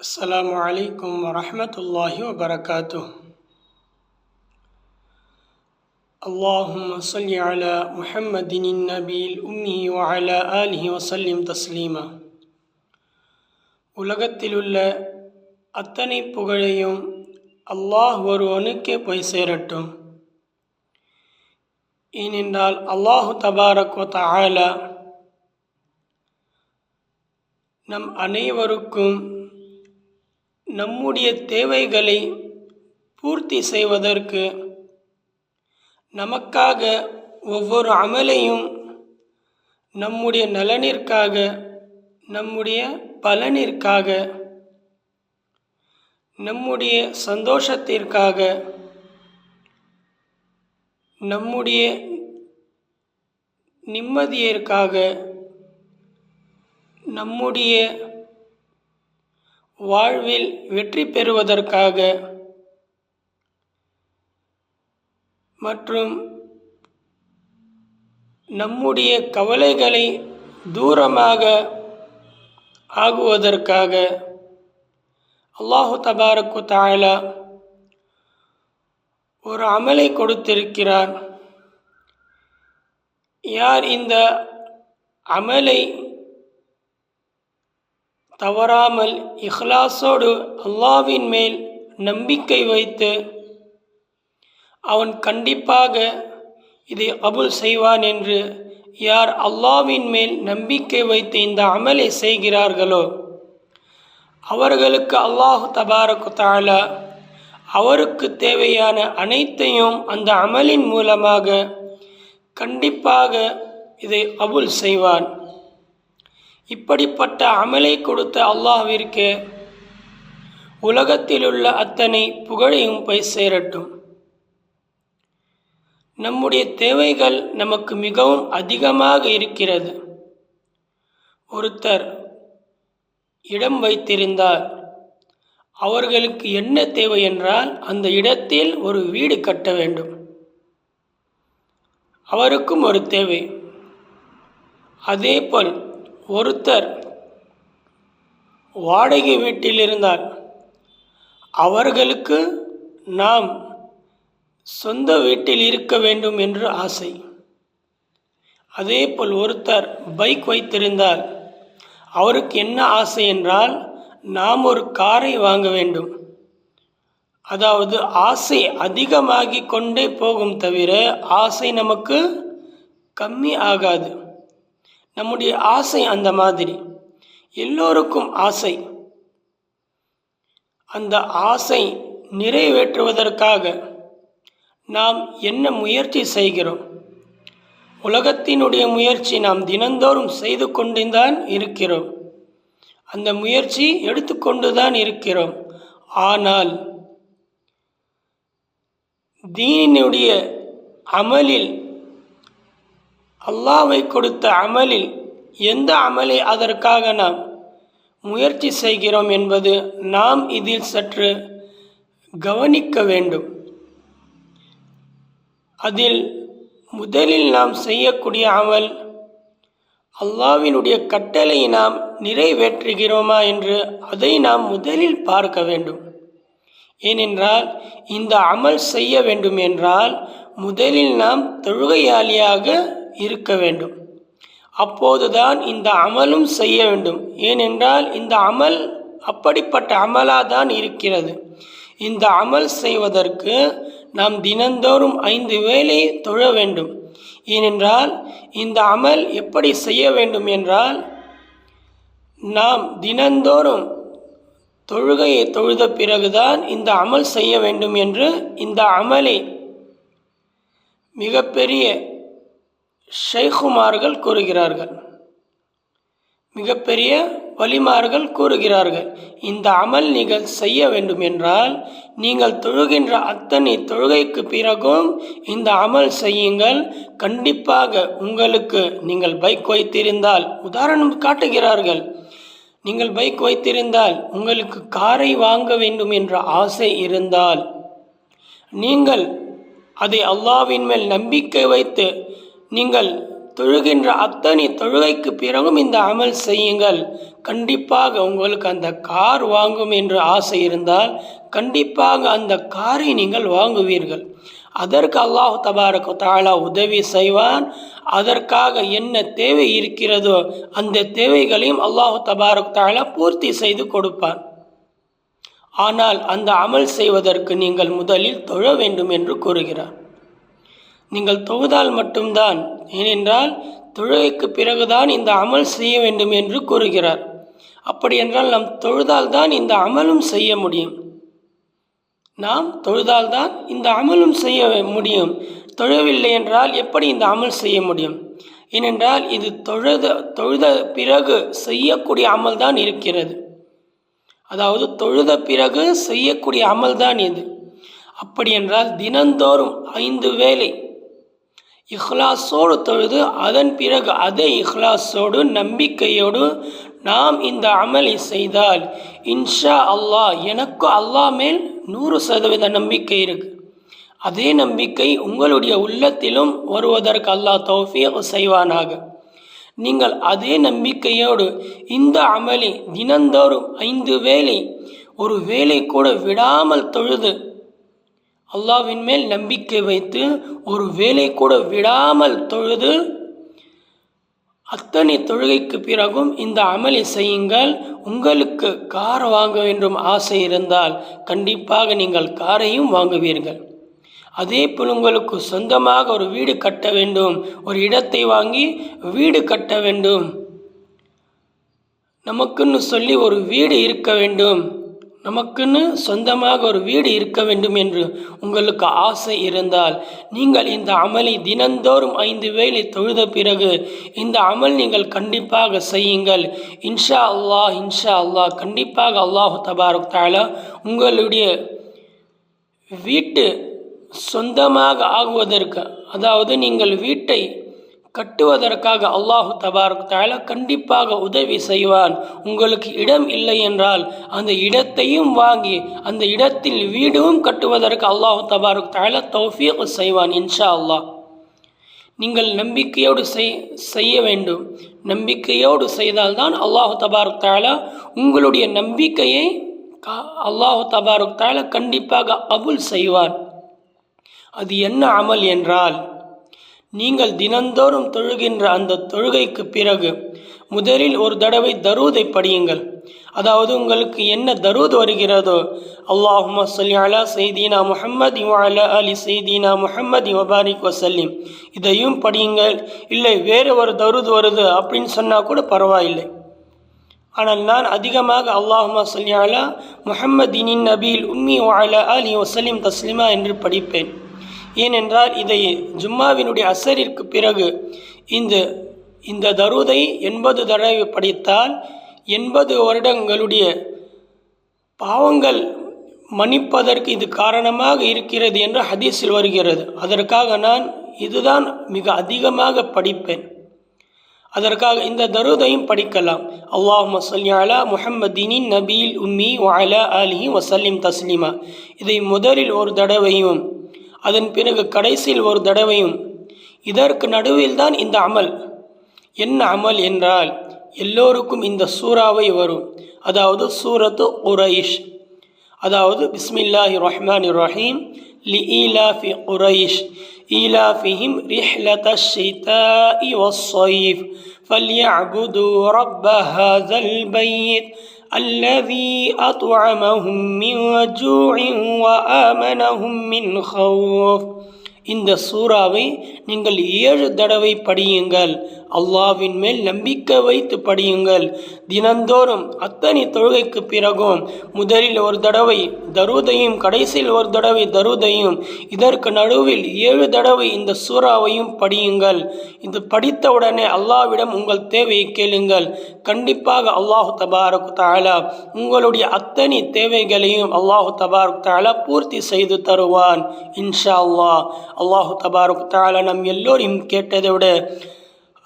السلام عليكم ورحمة الله وبركاته. اللهم صل على محمد النبي الأمي وعلى آله وسلم تسليما. உலகத்திலுள்ள அத்தனை புகழையும் அல்லாஹ் ஒருவனுக்கே போய் சேரட்டும். ஏனென்றால் அல்லாஹு தபாரக் வ தஆலா நம் அனைவருக்கும் நம்முடைய தேவைகளை பூர்த்தி செய்வதற்கு நமக்காக ஒவ்வொரு அமலையும் நம்முடைய நலனிற்காக, நம்முடைய பலனிற்காக, நம்முடைய சந்தோஷத்திற்காக, நம்முடைய நிம்மதியிற்காக, நம்முடைய வாழ்வில் வெற்றி பெறுவதற்காக மற்றும் நம்முடைய கவலைகளை தூரமாக ஆகுவதற்காக அல்லாஹு தபாரக் வ தஆலா ஒரு அமலை கொடுத்திருக்கிறார். யார் இந்த அமலை தவறாமல் இஹ்லாஸோடு அல்லாஹ்வின் மேல் நம்பிக்கை வைத்து அவன் கண்டிப்பாக இதை கபூல் செய்வான் என்று யார் அல்லாஹ்வின் மேல் நம்பிக்கை வைத்து இந்த அமலை செய்கிறார்களோ அவர்களுக்கு அல்லாஹு தபாரக் வ தஆலா அவருக்கு தேவையான அனைத்தையும் அந்த அமலின் மூலமாக கண்டிப்பாக இதை கபூல் செய்வான். இப்படிப்பட்ட அமலை கொடுத்த அல்லாஹ்விற்கு உலகத்திலுள்ள அத்தனை புகழையும் போய் சேரட்டும். நம்முடைய தேவைகள் நமக்கு மிகவும் அதிகமாக இருக்கிறது. ஒருத்தர் இடம் வைத்திருந்தால் அவர்களுக்கு என்ன தேவை என்றால் அந்த இடத்தில் ஒரு வீடு கட்ட வேண்டும். அவருக்கும் ஒரு தேவை. அதேபோல் ஒருத்தர் வாடகை வீட்டில் இருந்தால் அவர்களுக்கு நாம் சொந்த வீட்டில் இருக்க வேண்டும் என்று ஆசை. அதேபோல் ஒருத்தர் பைக் வைத்திருந்தால் அவருக்கு என்ன ஆசை என்றால் நாம் ஒரு காரை வாங்க வேண்டும். அதாவது ஆசை அதிகமாகி கொண்டே போகும் தவிர ஆசை நமக்கு கம்மி ஆகாது. நம்முடைய ஆசை அந்த மாதிரி எல்லோருக்கும் ஆசை. அந்த ஆசை நிறைவேற்றுவதற்காக நாம் என்ன முயற்சி செய்கிறோம்? உலகத்தினுடைய முயற்சி நாம் தினந்தோறும் செய்து கொண்டுதான் இருக்கிறோம். அந்த முயற்சி எடுத்துக்கொண்டு தான் இருக்கிறோம். ஆனால் தீனினுடைய அமலில், அல்லாஹ்வை கொடுத்த அமலில் எந்த அமலை அதற்காக நாம் முயற்சி செய்கிறோம் என்பது நாம் இதில் சற்று கவனிக்க வேண்டும். அதில் முதலில் நாம் செய்யக்கூடிய அமல் அல்லாஹ்வினுடைய கட்டளை நாம் நிறைவேற்றுகிறோமா என்று அதை நாம் முதலில் பார்க்க வேண்டும். ஏனென்றால் இந்த அமல் செய்ய வேண்டும் என்றால் முதலில் நாம் தொழுகையாளியாக இருக்க வேண்டும். அப்போதுதான் இந்த அமலும் செய்ய வேண்டும். ஏனென்றால் இந்த அமல் அப்படிப்பட்ட அமலாதான் இருக்கிறது. இந்த அமல் செய்வதற்கு நாம் தினந்தோறும் 5 வேளை தொழ வேண்டும். ஏனென்றால் இந்த அமல் எப்படி செய்ய வேண்டும் என்றால் நாம் தினந்தோறும் தொழுகையை தொழுத பிறகுதான் இந்த அமல் செய்ய வேண்டும் என்று இந்த அமலை மிகப்பெரிய ஷைகுமார்கள் கூறுகிறார்கள், மிகப்பெரிய வலிமார்கள் கூறுகிறார்கள். இந்த அமல் நீங்கள் செய்ய வேண்டும் என்றால் நீங்கள் தொழுகின்ற அத்தனை தொழுகைக்கு பிறகும் இந்த அமல் செய்யுங்கள். கண்டிப்பாக உங்களுக்கு, நீங்கள் பைக் வைத்திருந்தால், உதாரணம் காட்டுகிறார்கள், நீங்கள் பைக் வைத்திருந்தால் உங்களுக்கு காரை வாங்க வேண்டும் என்ற ஆசை இருந்தால் நீங்கள் அதை அல்லாஹ்வின் மேல் நம்பிக்கை வைத்து நீங்கள் தொழுகின்ற அத்தனை தொழுகைக்கு பிறகும் இந்த அமல் செய்யுங்கள். கண்டிப்பாக உங்களுக்கு அந்த கார் வாங்கும் என்று ஆசை இருந்தால் கண்டிப்பாக அந்த காரை நீங்கள் வாங்குவீர்கள். அதற்கு அல்லாஹ் தபாரக் வ தஆலா உதவி செய்வான். அதற்காக என்ன தேவை இருக்கிறதோ அந்த தேவைகளையும் அல்லாஹ் தபாரக் வ தஆலா பூர்த்தி செய்து கொடுப்பான். ஆனால் அந்த அமல் செய்வதற்கு நீங்கள் முதலில் தொழ வேண்டும் என்று கூறுகிறார். நீங்கள் தொழுதால் மட்டும்தான், ஏனென்றால் தொழுகைக்கு பிறகுதான் இந்த அமல் செய்ய வேண்டும் என்று கூறுகிறார். அப்படி என்றால் நாம் தொழுதால்தான் இந்த அமலும் செய்ய முடியும். நாம் தொழுதால்தான் இந்த அமலும் செய்ய முடியும். தொழவில்லை என்றால் எப்படி இந்த அமல் செய்ய முடியும்? ஏனென்றால் இது தொழுத பிறகு செய்யக்கூடிய அமல் தான் இருக்கிறது. அதாவது தொழுத பிறகு செய்யக்கூடிய அமல் தான் இது. அப்படி என்றால் தினந்தோறும் 5 வேளை இஹ்லாஸோடு தொழுது அதன் பிறகு அதே இஹ்லாஸோடு நம்பிக்கையோடு நாம் இந்த அமலை செய்தால் இன்ஷா அல்லாஹ் எனக்கு அல்லாஹ் மேல் 100% நம்பிக்கை இருக்கு. அதே நம்பிக்கை உங்களுடைய உள்ளத்திலும் வருவதற்கு அல்லாஹ் தௌஃபீக் செய்வானாக. நீங்கள் அதே நம்பிக்கையோடு இந்த அமலை தினந்தோறும் 5 வேளை ஒரு வேளை கூட விடாமல் தொழுது அல்லாஹ்வின் மேல் நம்பிக்கை வைத்து ஒரு வேளை கூட விடாமல் தொழுது அத்தனை தொழுகைக்கு பிறகும் இந்த அமலை செய்யுங்கள். உங்களுக்கு கார் வாங்க வேண்டும் ஆசை இருந்தால் கண்டிப்பாக நீங்கள் காரையும் வாங்குவீர்கள். அதே போல் உங்களுக்கு சொந்தமாக ஒரு வீடு கட்ட வேண்டும், ஒரு இடத்தை வாங்கி வீடு கட்ட வேண்டும், நமக்குன்னு சொல்லி ஒரு வீடு இருக்க வேண்டும், நமக்குன்னு சொந்தமாக ஒரு வீடு இருக்க வேண்டும் என்று உங்களுக்கு ஆசை இருந்தால் நீங்கள் இந்த அமலை தினந்தோறும் 5 வேளை தொழுத பிறகு இந்த அமல் நீங்கள் கண்டிப்பாக செய்யுங்கள். இன்ஷா அல்லாஹ் கண்டிப்பாக அல்லாஹ் தபாரக் தஆலா உங்களுடைய வீட்டு சொந்தமாக ஆகுவதற்கு, அதாவது நீங்கள் வீட்டை கட்டுவதற்காக அல்லாஹ் தபாரக் தஆலா கண்டிப்பாக உதவி செய்வான். உங்களுக்கு இடம் இல்லை என்றால் அந்த இடத்தையும் வாங்கி அந்த இடத்தில் வீடும் கட்டுவதற்கு அல்லாஹ் தபாரக் தஆலா தௌஃபீக் செய்வான் இன்ஷா அல்லாஹ். நீங்கள் நம்பிக்கையோடு செய்ய வேண்டும். நம்பிக்கையோடு செய்தால்தான் அல்லாஹ் தபாரக் தஆலா உங்களுடைய நம்பிக்கையை அல்லாஹ் தபாரக் தஆலா கண்டிப்பாக கபூல் செய்வான். அது என்ன அமல் என்றால், நீங்கள் தினந்தோறும் தொழுகின்ற அந்த தொழுகைக்கு பிறகு முதலில் ஒரு தடவை தரூதை படியுங்கள். அதாவது உங்களுக்கு என்ன தரூத் வருகிறதோ, அல்லாஹும்ம ஸல்லி அலா சையீதினா முஹம்மதி வ அலா ஆலி சையீதினா முஹம்மதி வ பாரிக் வஸல்லிம், இதையும் படியுங்கள். இல்லை வேறு ஒரு தரூத் வருது அப்படின்னு சொன்னால் கூட பரவாயில்லை. ஆனால் நான் அதிகமாக அல்லாஹும்ம ஸல்லி அலா முஹம்மதின் நபியில் உம்மி வ அலா ஆலி வஸல்லிம் தஸ்லிமா என்று படிப்பேன். ஏனென்றால் இதை ஜும்மாவினுடைய அசரிற்கு பிறகு இந்த தரூதை 80 தடவை படித்தால் 80 வருடங்களுடைய பாவங்கள் மன்னிப்பதற்கு இது காரணமாக இருக்கிறது என்று ஹதீஸில் வருகிறது. அதற்காக நான் இதுதான் மிக அதிகமாக படிப்பேன். அதற்காக இந்த தரூதையும் படிக்கலாம். அல்லாஹும்ம ஸல்லி அலா முஹம்மதின் நபியில் உம்மி வ அலா ஆலிஹி வஸல்லிம் தஸ்லிமா, இதை முதலில் ஒரு தடவையும் அதன் பிறகு கடைசியில் ஒரு தடவையும். இதற்கு நடுவில் தான் இந்த அமல். என்ன அமல் என்றால், எல்லோருக்கும் இந்த சூறாவை வரும். அதாவது சூரத்து குரைஷ். அதாவது பிஸ்மில்லாஹிர் ரஹ்மானிர் ரஹீம் லிஈலாஃபி குரைஷ் ஈலாஃபிஹிம் ரிஹ்லத்தஷ் ஷிதாஇ வஸ்ஸைஃப் ஃபல்யஅ்புது ரப்ப ஹாஸல் பைத் الذي أطعمهم من جوع وآمنهم من خوف. இந்த சூறாவை நீங்கள் 7 தடவை படியுங்கள். அல்லாஹ்வின் மேல் நம்பிக்கை வைத்து படியுங்கள். தினந்தோறும் அத்தனை தொழுகைக்கு பிறகும் முதலில் ஒரு தடவை தரூதையும் கடைசியில் ஒரு தடவை தரூதையும், இதற்கு நடுவில் 7 தடவை இந்த சூறாவையும் படியுங்கள். இது படித்தவுடனே அல்லாஹ்விடம் உங்கள் தேவையை கேளுங்கள். கண்டிப்பாக அல்லாஹ் தபாரக் தஆலா உங்களுடைய அத்தனை தேவைகளையும் அல்லாஹ் தபாரக் தஆலா பூர்த்தி செய்து தருவான் இன்ஷா அல்லாஹ். அல்லாஹ் தபாரக் தஆலா நம் எல்லோரையும் கேட்டதை விட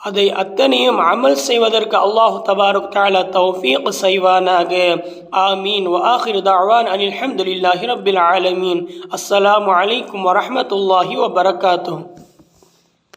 அதை அத்தனையும் அமல் செய்வதற்கு அல்லாஹ் தபாரக் தஆலா தௌஃபீக் செய்வானாக. ஆமீன். வ ஆகிரு தஅவானா அனில் ஹம்துலில்லாஹி ரப்பில் ஆலமீன். அஸ்ஸலாமு அலைக்கும் வ ரஹ்மத்துல்லாஹி வ பரகாத்துஹு.